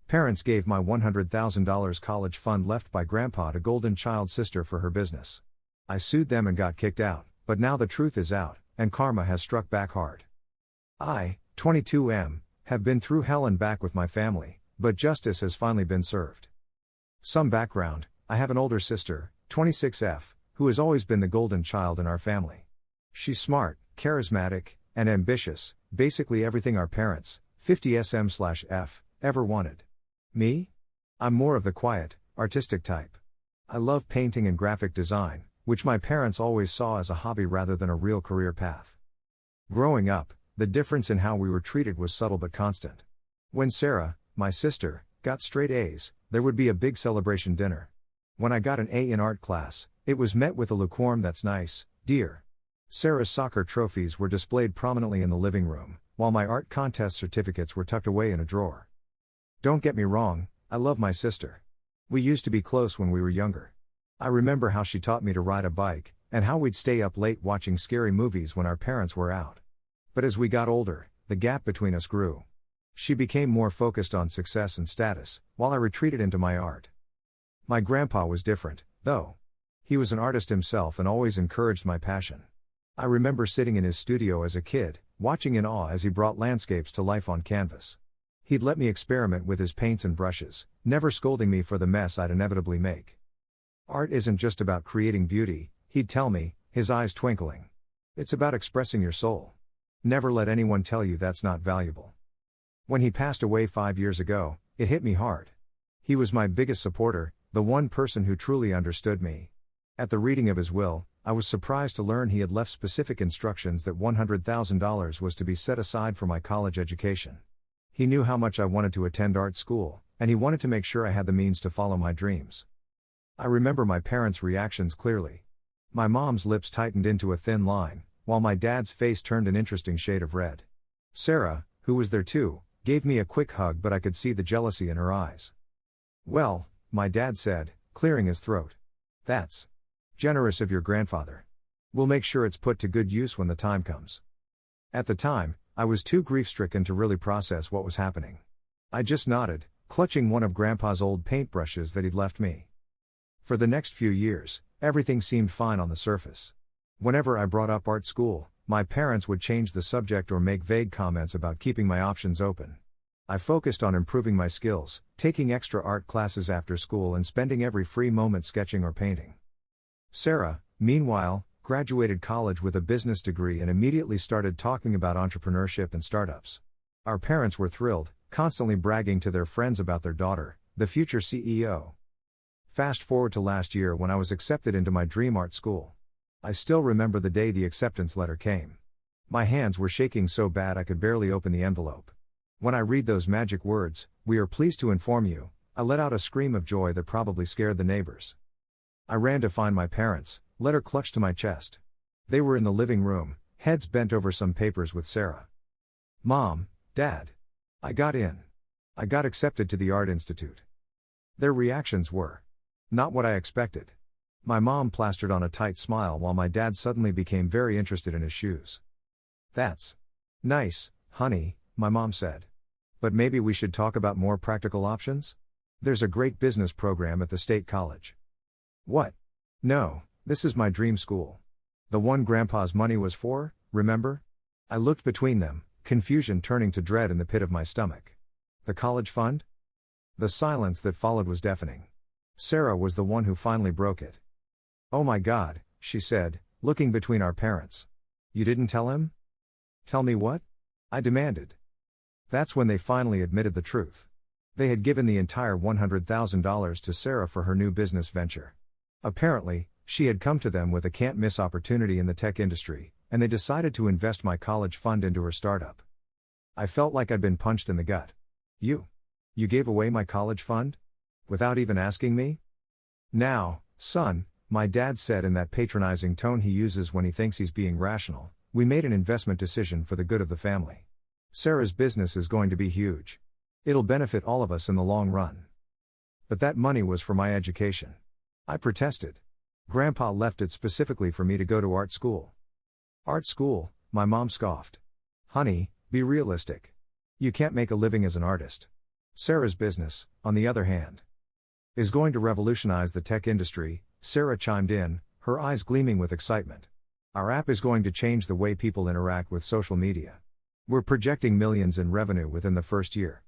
Parents gave my $100,000 college fund left by Grandpa to golden child sister for her business. I sued them and got kicked out, but now the truth is out, and karma has struck back hard. I, 22M, have been through hell and back with my family, but justice has finally been served. Some background: I have an older sister, 26F, who has always been the golden child in our family. She's smart, charismatic, and ambitious, basically everything our parents, 50SM/F, ever wanted. Me? I'm more of the quiet, artistic type. I love painting and graphic design, which my parents always saw as a hobby rather than a real career path. Growing up, the difference in how we were treated was subtle but constant. When Sarah, my sister, got straight A's, there would be a big celebration dinner. When I got an A in art class, it was met with a lukewarm "that's nice, dear." Sarah's soccer trophies were displayed prominently in the living room, while my art contest certificates were tucked away in a drawer. Don't get me wrong, I love my sister. We used to be close when we were younger. I remember how she taught me to ride a bike, and how we'd stay up late watching scary movies when our parents were out. But as we got older, the gap between us grew. She became more focused on success and status, while I retreated into my art. My grandpa was different, though. He was an artist himself and always encouraged my passion. I remember sitting in his studio as a kid, watching in awe as he brought landscapes to life on canvas. He'd let me experiment with his paints and brushes, never scolding me for the mess I'd inevitably make. Art isn't just about creating beauty, he'd tell me, his eyes twinkling. It's about expressing your soul. Never let anyone tell you that's not valuable. When he passed away 5 years ago, it hit me hard. He was my biggest supporter, the one person who truly understood me. At the reading of his will, I was surprised to learn he had left specific instructions that $100,000 was to be set aside for my college education. He knew how much I wanted to attend art school, and he wanted to make sure I had the means to follow my dreams. I remember my parents' reactions clearly. My mom's lips tightened into a thin line, while my dad's face turned an interesting shade of red. Sarah, who was there too, gave me a quick hug, but I could see the jealousy in her eyes. "Well," my dad said, clearing his throat. "That's generous of your grandfather. We'll make sure it's put to good use when the time comes." At the time, I was too grief-stricken to really process what was happening. I just nodded, clutching one of Grandpa's old paintbrushes that he'd left me. For the next few years, everything seemed fine on the surface. Whenever I brought up art school, my parents would change the subject or make vague comments about keeping my options open. I focused on improving my skills, taking extra art classes after school and spending every free moment sketching or painting. Sarah, meanwhile, graduated college with a business degree and immediately started talking about entrepreneurship and startups. Our parents were thrilled, constantly bragging to their friends about their daughter, the future CEO. Fast forward to last year when I was accepted into my dream art school. I still remember the day the acceptance letter came. My hands were shaking so bad I could barely open the envelope. When I read those magic words, "We are pleased to inform you," I let out a scream of joy that probably scared the neighbors. I ran to find my parents, letter clutched to my chest. They were in the living room, heads bent over some papers with Sarah. "Mom, Dad. I got in. I got accepted to the Art Institute." Their reactions were not what I expected. My mom plastered on a tight smile while my dad suddenly became very interested in his shoes. "That's nice, honey," my mom said. "But maybe we should talk about more practical options? There's a great business program at the state college." "What? No, this is my dream school. The one Grandpa's money was for, remember?" I looked between them, confusion turning to dread in the pit of my stomach. "The college fund?" The silence that followed was deafening. Sarah was the one who finally broke it. "Oh my God," she said, looking between our parents. "You didn't tell him?" "Tell me what?" I demanded. That's when they finally admitted the truth. They had given the entire $100,000 to Sarah for her new business venture. Apparently, she had come to them with a can't-miss opportunity in the tech industry, and they decided to invest my college fund into her startup. I felt like I'd been punched in the gut. You gave away my college fund? Without even asking me?" "Now, son," my dad said in that patronizing tone he uses when he thinks he's being rational, "we made an investment decision for the good of the family. Sarah's business is going to be huge. It'll benefit all of us in the long run. But that money was for my education." I protested. "Grandpa left it specifically for me to go to art school." "Art school?" my mom scoffed. "Honey, be realistic. You can't make a living as an artist. Sarah's business, on the other hand, is going to revolutionize the tech industry, Sarah chimed in, her eyes gleaming with excitement. Our app is going to change the way people interact with social media. We're projecting millions in revenue within the first year.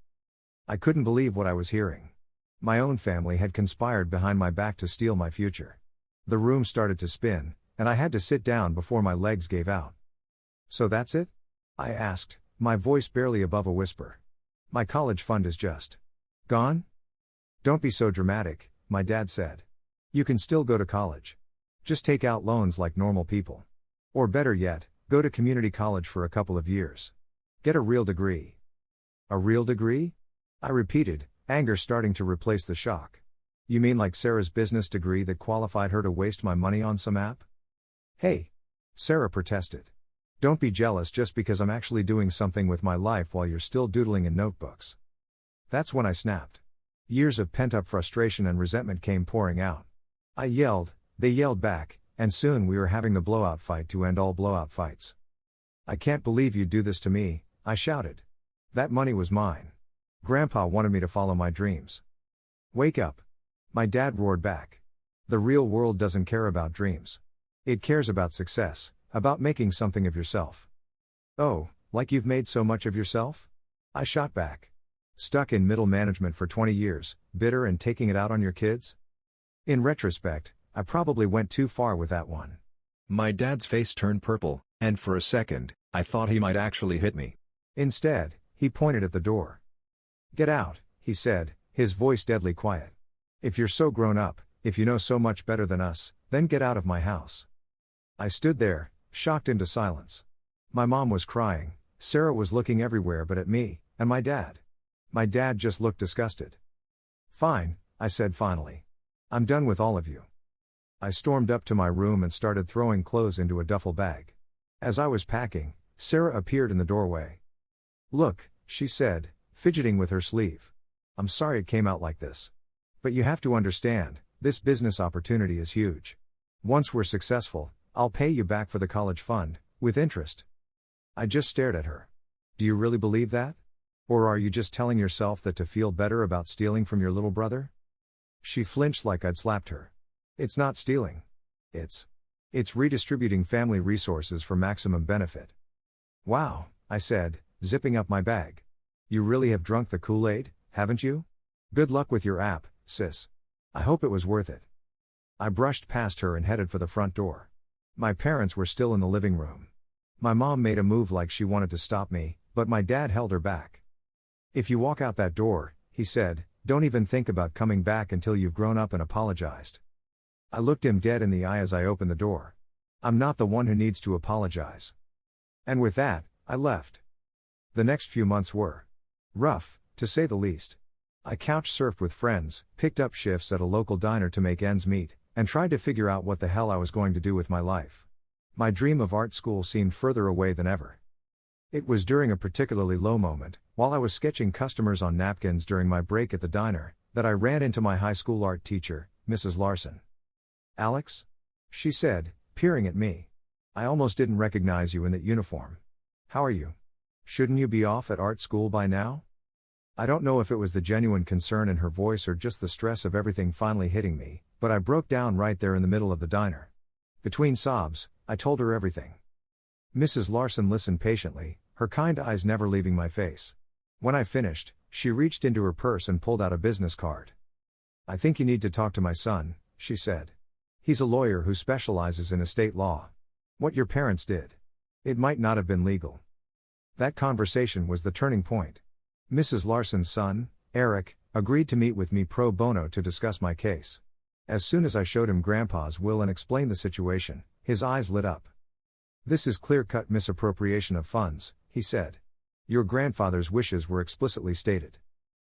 I couldn't believe what I was hearing. My own family had conspired behind my back to steal my future. The room started to spin, and I had to sit down before my legs gave out. So that's it? I asked, my voice barely above a whisper. My college fund is just gone? Don't be so dramatic, my dad said. You can still go to college. Just take out loans like normal people. Or better yet, go to community college for a couple of years. Get a real degree. A real degree? I repeated, anger starting to replace the shock. You mean like Sarah's business degree that qualified her to waste my money on some app? Hey! Sarah protested. Don't be jealous just because I'm actually doing something with my life while you're still doodling in notebooks. That's when I snapped. Years of pent-up frustration and resentment came pouring out. I yelled, they yelled back, and soon we were having the blowout fight to end all blowout fights. I can't believe you'd do this to me, I shouted. That money was mine. Grandpa wanted me to follow my dreams. Wake up. My dad roared back. The real world doesn't care about dreams. It cares about success, about making something of yourself. Oh, like you've made so much of yourself? I shot back. Stuck in middle management for 20 years, bitter and taking it out on your kids? In retrospect, I probably went too far with that one. My dad's face turned purple, and for a second, I thought he might actually hit me. Instead, he pointed at the door. Get out, he said, his voice deadly quiet. If you're so grown up, if you know so much better than us, then get out of my house. I stood there, shocked into silence. My mom was crying, Sarah was looking everywhere but at me, and my dad. My dad just looked disgusted. Fine, I said finally. I'm done with all of you. I stormed up to my room and started throwing clothes into a duffel bag. As I was packing, Sarah appeared in the doorway. Look, she said, fidgeting with her sleeve. I'm sorry it came out like this. But you have to understand, this business opportunity is huge. Once we're successful, I'll pay you back for the college fund, with interest. I just stared at her. Do you really believe that? Or are you just telling yourself that to feel better about stealing from your little brother? She flinched like I'd slapped her. It's not stealing. It's redistributing family resources for maximum benefit. Wow, I said, zipping up my bag. You really have drunk the Kool-Aid, haven't you? Good luck with your app, sis. I hope it was worth it. I brushed past her and headed for the front door. My parents were still in the living room. My mom made a move like she wanted to stop me, but my dad held her back. If you walk out that door, he said, don't even think about coming back until you've grown up and apologized. I looked him dead in the eye as I opened the door. I'm not the one who needs to apologize. And with that, I left. The next few months were rough, to say the least. I couch surfed with friends, picked up shifts at a local diner to make ends meet, and tried to figure out what the hell I was going to do with my life. My dream of art school seemed further away than ever. It was during a particularly low moment, while I was sketching customers on napkins during my break at the diner, that I ran into my high school art teacher, Mrs. Larson. Alex? She said, peering at me. I almost didn't recognize you in that uniform. How are you? Shouldn't you be off at art school by now? I don't know if it was the genuine concern in her voice or just the stress of everything finally hitting me, but I broke down right there in the middle of the diner. Between sobs, I told her everything. Mrs. Larson listened patiently, her kind eyes never leaving my face. When I finished, she reached into her purse and pulled out a business card. I think you need to talk to my son, she said. He's a lawyer who specializes in estate law. What your parents did. It might not have been legal. That conversation was the turning point. Mrs. Larson's son, Eric, agreed to meet with me pro bono to discuss my case. As soon as I showed him Grandpa's will and explained the situation, his eyes lit up. This is clear-cut misappropriation of funds, he said. Your grandfather's wishes were explicitly stated.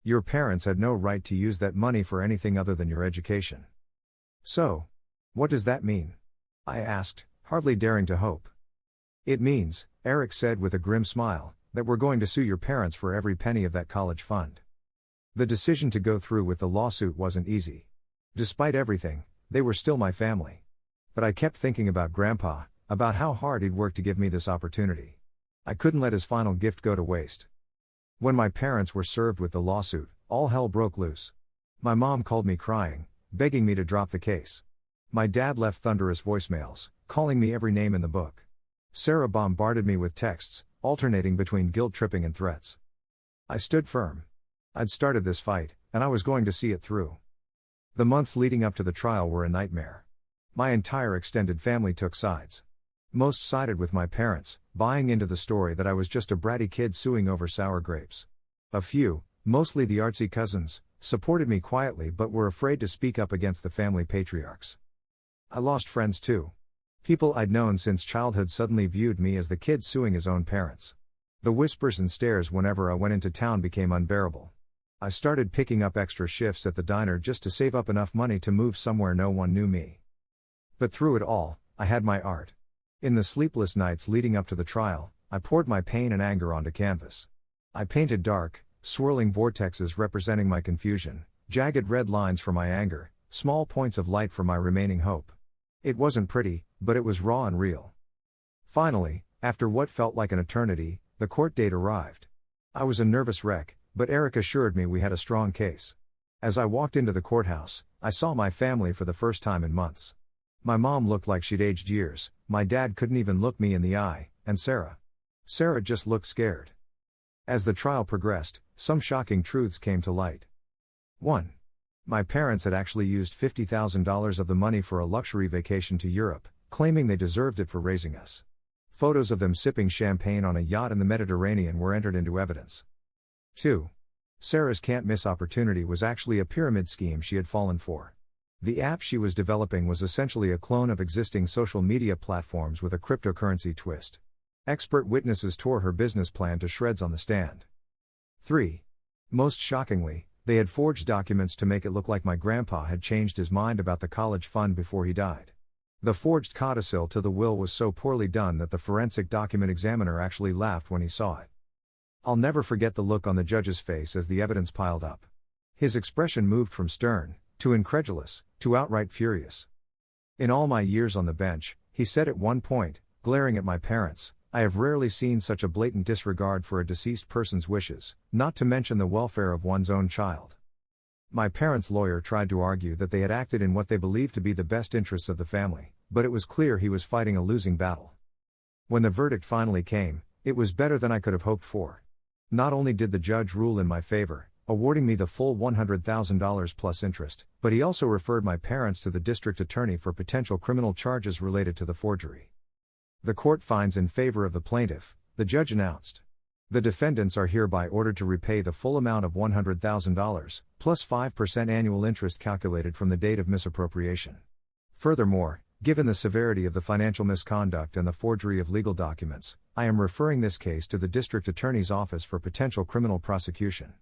Your parents had no right to use that money for anything other than your education. So, what does that mean? I asked, hardly daring to hope. It means, Eric said with a grim smile, that we're going to sue your parents for every penny of that college fund. The decision to go through with the lawsuit wasn't easy. Despite everything, they were still my family. But I kept thinking about Grandpa, about how hard he'd worked to give me this opportunity. I couldn't let his final gift go to waste. When my parents were served with the lawsuit, all hell broke loose. My mom called me crying, begging me to drop the case. My dad left thunderous voicemails, calling me every name in the book. Sarah bombarded me with texts, alternating between guilt-tripping and threats. I stood firm. I'd started this fight, and I was going to see it through. The months leading up to the trial were a nightmare. My entire extended family took sides. Most sided with my parents, buying into the story that I was just a bratty kid suing over sour grapes. A few, mostly the artsy cousins, supported me quietly but were afraid to speak up against the family patriarchs. I lost friends too. People I'd known since childhood suddenly viewed me as the kid suing his own parents. The whispers and stares whenever I went into town became unbearable. I started picking up extra shifts at the diner just to save up enough money to move somewhere no one knew me. But through it all, I had my art. In the sleepless nights leading up to the trial, I poured my pain and anger onto canvas. I painted dark, swirling vortexes representing my confusion, jagged red lines for my anger, small points of light for my remaining hope. It wasn't pretty, but it was raw and real. Finally, after what felt like an eternity, the court date arrived. I was a nervous wreck, but Eric assured me we had a strong case. As I walked into the courthouse, I saw my family for the first time in months. My mom looked like she'd aged years, my dad couldn't even look me in the eye, and Sarah just looked scared. As the trial progressed, some shocking truths came to light. 1. My parents had actually used $50,000 of the money for a luxury vacation to Europe, claiming they deserved it for raising us. Photos of them sipping champagne on a yacht in the Mediterranean were entered into evidence. 2. Sarah's can't-miss opportunity was actually a pyramid scheme she had fallen for. The app she was developing was essentially a clone of existing social media platforms with a cryptocurrency twist. Expert witnesses tore her business plan to shreds on the stand. 3. Most shockingly, they had forged documents to make it look like my grandpa had changed his mind about the college fund before he died. The forged codicil to the will was so poorly done that the forensic document examiner actually laughed when he saw it. I'll never forget the look on the judge's face as the evidence piled up. His expression moved from stern, to incredulous, to outright furious. In all my years on the bench, he said at one point, glaring at my parents, I have rarely seen such a blatant disregard for a deceased person's wishes, not to mention the welfare of one's own child. My parents' lawyer tried to argue that they had acted in what they believed to be the best interests of the family, but it was clear he was fighting a losing battle. When the verdict finally came, it was better than I could have hoped for. Not only did the judge rule in my favor, awarding me the full $100,000 plus interest, but he also referred my parents to the district attorney for potential criminal charges related to the forgery. The court finds in favor of the plaintiff, the judge announced. The defendants are hereby ordered to repay the full amount of $100,000, plus 5% annual interest calculated from the date of misappropriation. Furthermore, given the severity of the financial misconduct and the forgery of legal documents, I am referring this case to the district attorney's office for potential criminal prosecution.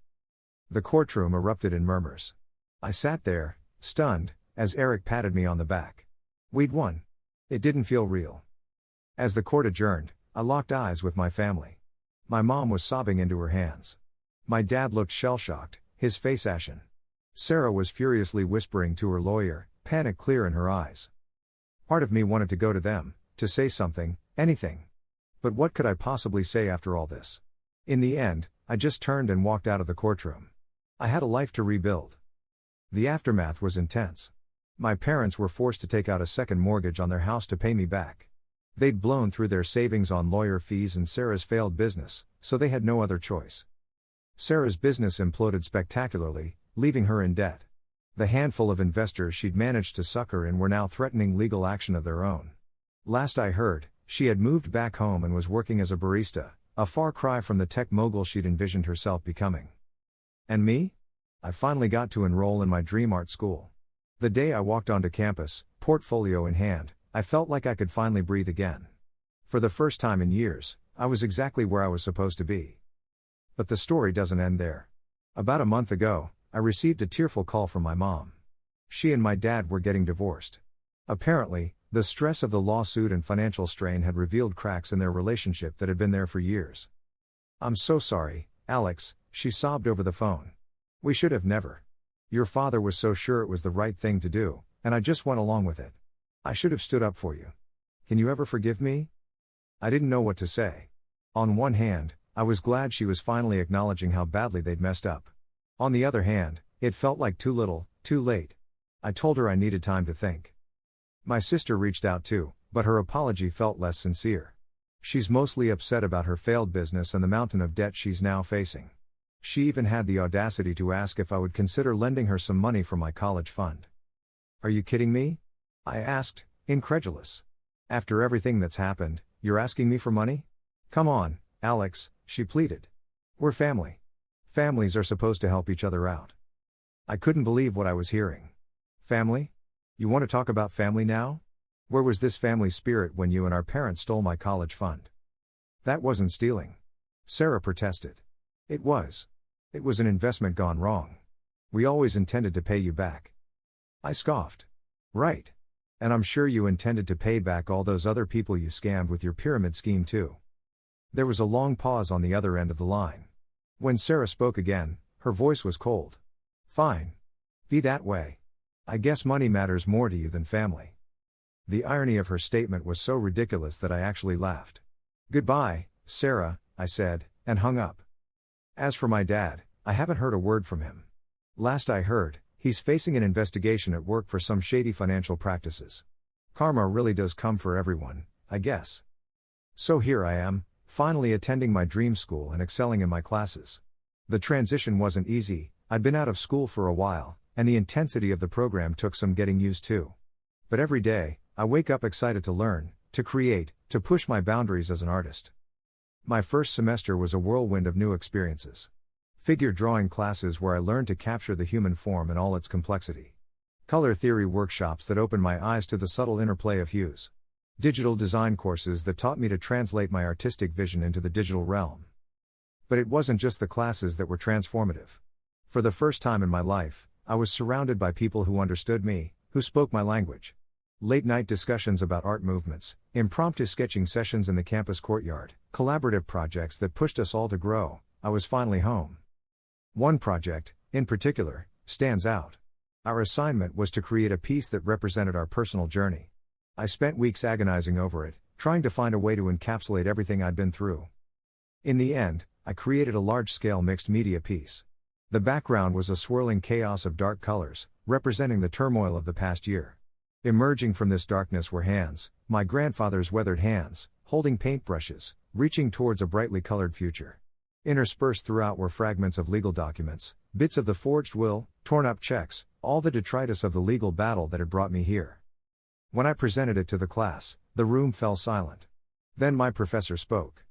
The courtroom erupted in murmurs. I sat there, stunned, as Eric patted me on the back. We'd won. It didn't feel real. As the court adjourned, I locked eyes with my family. My mom was sobbing into her hands. My dad looked shell-shocked, his face ashen. Sarah was furiously whispering to her lawyer, panic clear in her eyes. Part of me wanted to go to them, to say something, anything. But what could I possibly say after all this? In the end, I just turned and walked out of the courtroom. I had a life to rebuild. The aftermath was intense. My parents were forced to take out a second mortgage on their house to pay me back. They'd blown through their savings on lawyer fees and Sarah's failed business, so they had no other choice. Sarah's business imploded spectacularly, leaving her in debt. The handful of investors she'd managed to sucker in were now threatening legal action of their own. Last I heard, she had moved back home and was working as a barista, a far cry from the tech mogul she'd envisioned herself becoming. And me? I finally got to enroll in my dream art school. The day I walked onto campus, portfolio in hand, I felt like I could finally breathe again. For the first time in years, I was exactly where I was supposed to be. But the story doesn't end there. About a month ago, I received a tearful call from my mom. She and my dad were getting divorced. Apparently, the stress of the lawsuit and financial strain had revealed cracks in their relationship that had been there for years. I'm so sorry, Alex, she sobbed over the phone. We should have never. Your father was so sure it was the right thing to do, and I just went along with it. I should have stood up for you. Can you ever forgive me? I didn't know what to say. On one hand, I was glad she was finally acknowledging how badly they'd messed up. On the other hand, it felt like too little, too late. I told her I needed time to think. My sister reached out too, but her apology felt less sincere. She's mostly upset about her failed business and the mountain of debt she's now facing. She even had the audacity to ask if I would consider lending her some money from my college fund. Are you kidding me? I asked, incredulous. After everything that's happened, you're asking me for money? Come on, Alex, she pleaded. We're family. Families are supposed to help each other out. I couldn't believe what I was hearing. Family? You want to talk about family now? Where was this family spirit when you and our parents stole my college fund? That wasn't stealing. Sarah protested. It was. It was an investment gone wrong. We always intended to pay you back. I scoffed. Right. And I'm sure you intended to pay back all those other people you scammed with your pyramid scheme too. There was a long pause on the other end of the line. When Sarah spoke again, her voice was cold. Fine. Be that way. I guess money matters more to you than family. The irony of her statement was so ridiculous that I actually laughed. Goodbye, Sarah, I said, and hung up. As for my dad, I haven't heard a word from him. Last I heard, he's facing an investigation at work for some shady financial practices. Karma really does come for everyone, I guess. So here I am, finally attending my dream school and excelling in my classes. The transition wasn't easy. I'd been out of school for a while, and the intensity of the program took some getting used to. But every day, I wake up excited to learn, to create, to push my boundaries as an artist. My first semester was a whirlwind of new experiences. Figure drawing classes where I learned to capture the human form in all its complexity. Color theory workshops that opened my eyes to the subtle interplay of hues. Digital design courses that taught me to translate my artistic vision into the digital realm. But it wasn't just the classes that were transformative. For the first time in my life, I was surrounded by people who understood me, who spoke my language. Late-night discussions about art movements, impromptu sketching sessions in the campus courtyard, collaborative projects that pushed us all to grow. I was finally home. One project, in particular, stands out. Our assignment was to create a piece that represented our personal journey. I spent weeks agonizing over it, trying to find a way to encapsulate everything I'd been through. In the end, I created a large-scale mixed-media piece. The background was a swirling chaos of dark colors, representing the turmoil of the past year. Emerging from this darkness were hands, my grandfather's weathered hands, holding paintbrushes, reaching towards a brightly colored future. Interspersed throughout were fragments of legal documents, bits of the forged will, torn-up checks, all the detritus of the legal battle that had brought me here. When I presented it to the class, the room fell silent. Then my professor spoke.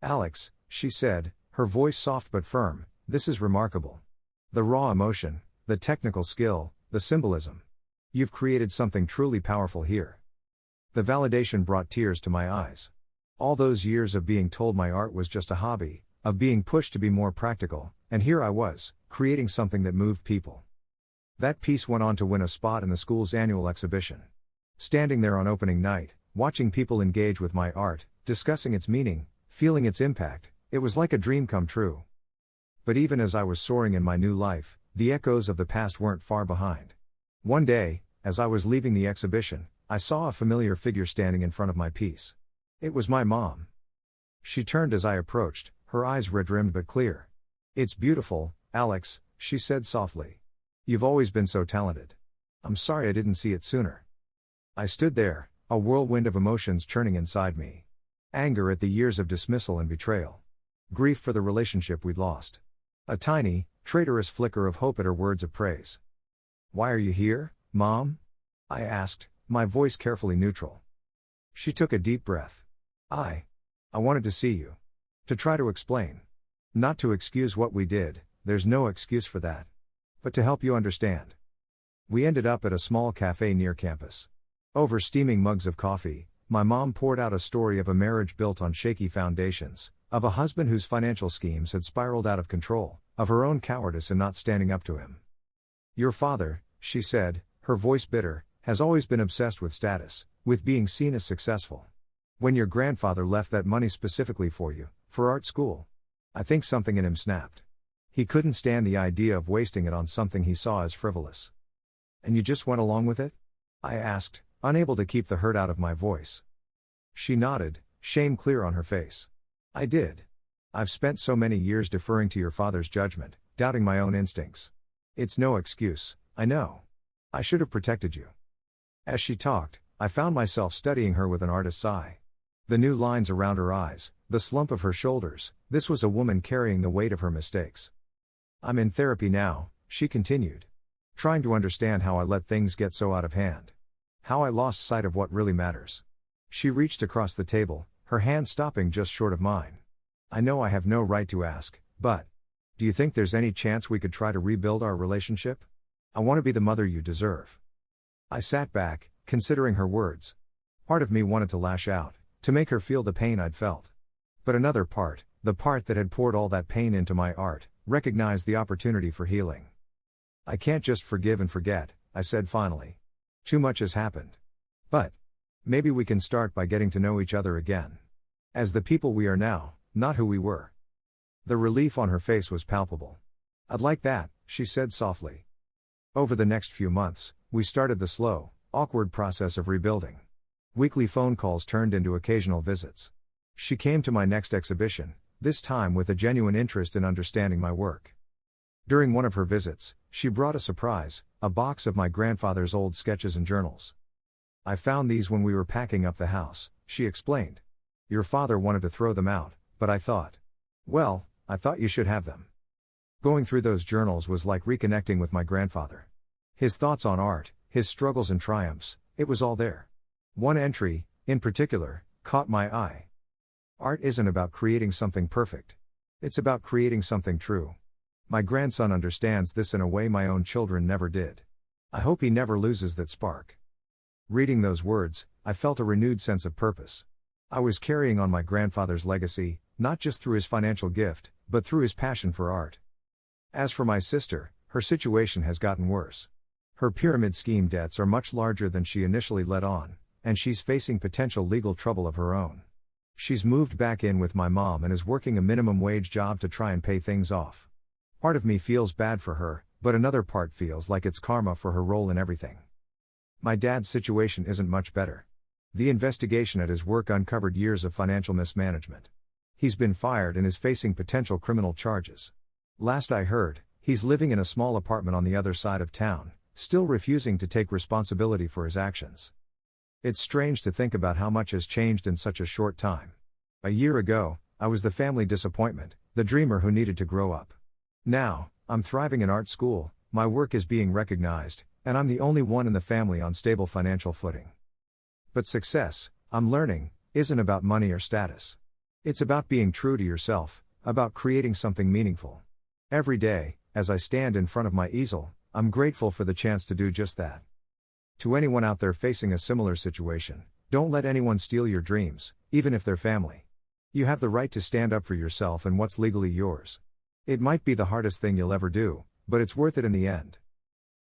Alex, she said, her voice soft but firm, this is remarkable. The raw emotion, the technical skill, the symbolism. You've created something truly powerful here. The validation brought tears to my eyes. All those years of being told my art was just a hobby, of being pushed to be more practical, and here I was, creating something that moved people. That piece went on to win a spot in the school's annual exhibition. Standing there on opening night, watching people engage with my art, discussing its meaning, feeling its impact, it was like a dream come true. But even as I was soaring in my new life, the echoes of the past weren't far behind. One day, as I was leaving the exhibition, I saw a familiar figure standing in front of my piece. It was my mom. She turned as I approached, her eyes red-rimmed but clear. It's beautiful, Alex, she said softly. You've always been so talented. I'm sorry I didn't see it sooner. I stood there, a whirlwind of emotions churning inside me. Anger at the years of dismissal and betrayal. Grief for the relationship we'd lost. A tiny, traitorous flicker of hope at her words of praise. Why are you here, Mom? I asked, my voice carefully neutral. She took a deep breath. I wanted to see you. To try to explain. Not to excuse what we did, there's no excuse for that. But to help you understand. We ended up at a small cafe near campus. Over steaming mugs of coffee, my mom poured out a story of a marriage built on shaky foundations, of a husband whose financial schemes had spiraled out of control, of her own cowardice in not standing up to him. Your father, she said, her voice bitter, has always been obsessed with status, with being seen as successful. When your grandfather left that money specifically for you, for art school, I think something in him snapped. He couldn't stand the idea of wasting it on something he saw as frivolous. And you just went along with it? I asked, unable to keep the hurt out of my voice. She nodded, shame clear on her face. I did. I've spent so many years deferring to your father's judgment, doubting my own instincts. It's no excuse, I know. I should have protected you. As she talked, I found myself studying her with an artist's eye. The new lines around her eyes, the slump of her shoulders, this was a woman carrying the weight of her mistakes. I'm in therapy now, she continued. Trying to understand how I let things get so out of hand. How I lost sight of what really matters. She reached across the table, her hand stopping just short of mine. I know I have no right to ask, but do you think there's any chance we could try to rebuild our relationship? I want to be the mother you deserve. I sat back, considering her words. Part of me wanted to lash out, to make her feel the pain I'd felt. But another part, the part that had poured all that pain into my art, recognized the opportunity for healing. I can't just forgive and forget, I said finally. Too much has happened. But maybe we can start by getting to know each other again. As the people we are now, not who we were. The relief on her face was palpable. I'd like that, she said softly. Over the next few months, we started the slow, awkward process of rebuilding. Weekly phone calls turned into occasional visits. She came to my next exhibition, this time with a genuine interest in understanding my work. During one of her visits, she brought a surprise, a box of my grandfather's old sketches and journals. I found these when we were packing up the house, she explained. Your father wanted to throw them out, but I thought you should have them. Going through those journals was like reconnecting with my grandfather. His thoughts on art, his struggles and triumphs, it was all there. One entry, in particular, caught my eye. Art isn't about creating something perfect. It's about creating something true. My grandson understands this in a way my own children never did. I hope he never loses that spark. Reading those words, I felt a renewed sense of purpose. I was carrying on my grandfather's legacy, not just through his financial gift, but through his passion for art. As for my sister, her situation has gotten worse. Her pyramid scheme debts are much larger than she initially let on, and she's facing potential legal trouble of her own. She's moved back in with my mom and is working a minimum wage job to try and pay things off. Part of me feels bad for her, but another part feels like it's karma for her role in everything. My dad's situation isn't much better. The investigation at his work uncovered years of financial mismanagement. He's been fired and is facing potential criminal charges. Last I heard, he's living in a small apartment on the other side of town, still refusing to take responsibility for his actions. It's strange to think about how much has changed in such a short time. A year ago, I was the family disappointment, the dreamer who needed to grow up. Now, I'm thriving in art school, my work is being recognized, and I'm the only one in the family on stable financial footing. But success, I'm learning, isn't about money or status. It's about being true to yourself, about creating something meaningful. Every day, as I stand in front of my easel, I'm grateful for the chance to do just that. To anyone out there facing a similar situation, don't let anyone steal your dreams, even if they're family. You have the right to stand up for yourself and what's legally yours. It might be the hardest thing you'll ever do, but it's worth it in the end.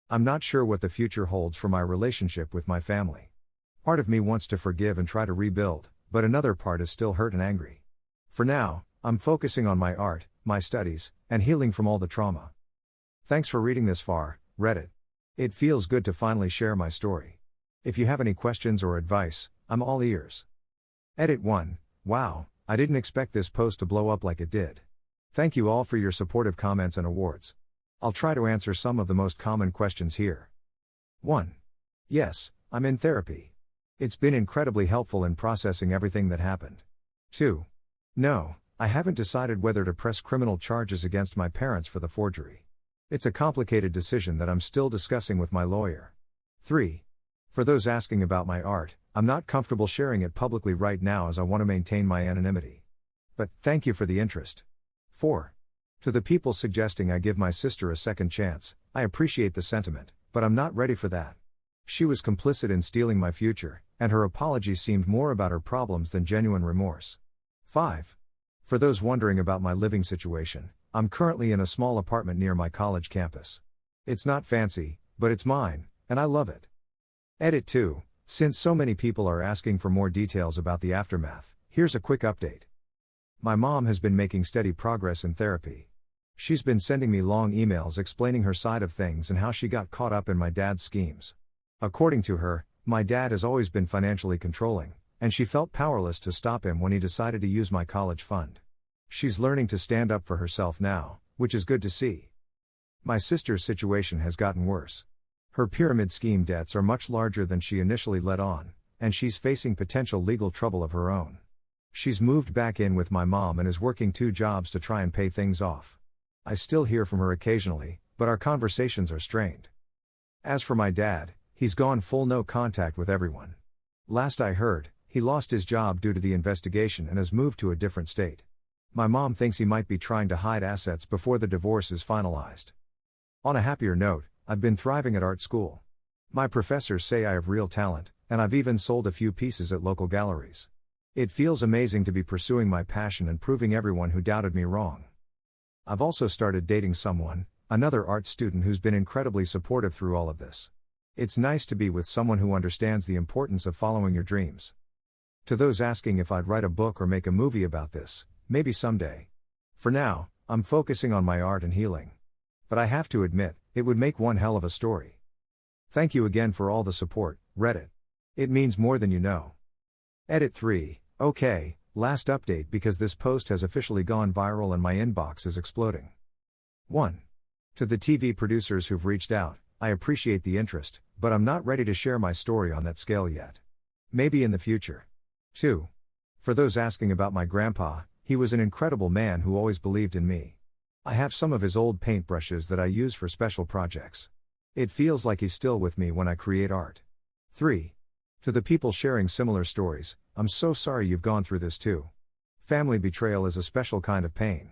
I'm not sure what the future holds for my relationship with my family. Part of me wants to forgive and try to rebuild, but another part is still hurt and angry. For now, I'm focusing on my art, my studies, and healing from all the trauma. Thanks for reading this far, Reddit. It feels good to finally share my story. If you have any questions or advice, I'm all ears. Edit 1. Wow, I didn't expect this post to blow up like it did. Thank you all for your supportive comments and awards. I'll try to answer some of the most common questions here. 1. Yes, I'm in therapy. It's been incredibly helpful in processing everything that happened. 2. No, I haven't decided whether to press criminal charges against my parents for the forgery. It's a complicated decision that I'm still discussing with my lawyer. 3. For those asking about my art, I'm not comfortable sharing it publicly right now as I want to maintain my anonymity. But thank you for the interest. 4. To the people suggesting I give my sister a second chance, I appreciate the sentiment, but I'm not ready for that. She was complicit in stealing my future, and her apology seemed more about her problems than genuine remorse. 5. For those wondering about my living situation, I'm currently in a small apartment near my college campus. It's not fancy, but it's mine, and I love it. Edit 2. Since so many people are asking for more details about the aftermath, here's a quick update. My mom has been making steady progress in therapy. She's been sending me long emails explaining her side of things and how she got caught up in my dad's schemes. According to her, my dad has always been financially controlling, and she felt powerless to stop him when he decided to use my college fund. She's learning to stand up for herself now, which is good to see. My sister's situation has gotten worse. Her pyramid scheme debts are much larger than she initially let on, and she's facing potential legal trouble of her own. She's moved back in with my mom and is working 2 jobs to try and pay things off. I still hear from her occasionally, but our conversations are strained. As for my dad, he's gone full no contact with everyone. Last I heard, he lost his job due to the investigation and has moved to a different state. My mom thinks he might be trying to hide assets before the divorce is finalized. On a happier note, I've been thriving at art school. My professors say I have real talent, and I've even sold a few pieces at local galleries. It feels amazing to be pursuing my passion and proving everyone who doubted me wrong. I've also started dating someone, another art student who's been incredibly supportive through all of this. It's nice to be with someone who understands the importance of following your dreams. To those asking if I'd write a book or make a movie about this, maybe someday. For now, I'm focusing on my art and healing. But I have to admit, it would make one hell of a story. Thank you again for all the support, Reddit. It means more than you know. Edit 3, okay, last update because this post has officially gone viral and my inbox is exploding. 1. To the TV producers who've reached out, I appreciate the interest, but I'm not ready to share my story on that scale yet. Maybe in the future. 2. For those asking about my grandpa, he was an incredible man who always believed in me. I have some of his old paintbrushes that I use for special projects. It feels like he's still with me when I create art. 3. To the people sharing similar stories, I'm so sorry you've gone through this too. Family betrayal is a special kind of pain.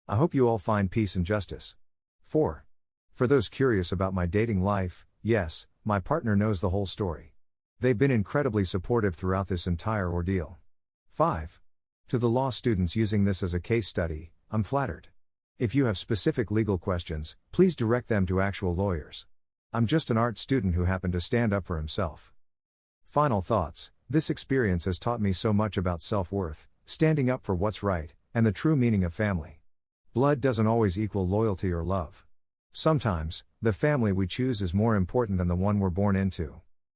I hope you all find peace and justice. 4. For those curious about my dating life, yes, my partner knows the whole story. They've been incredibly supportive throughout this entire ordeal. 5. To the law students using this as a case study, I'm flattered. If you have specific legal questions, please direct them to actual lawyers. I'm just an art student who happened to stand up for himself. Final thoughts, this experience has taught me so much about self-worth, standing up for what's right, and the true meaning of family. Blood doesn't always equal loyalty or love. Sometimes, the family we choose is more important than the one we're born into.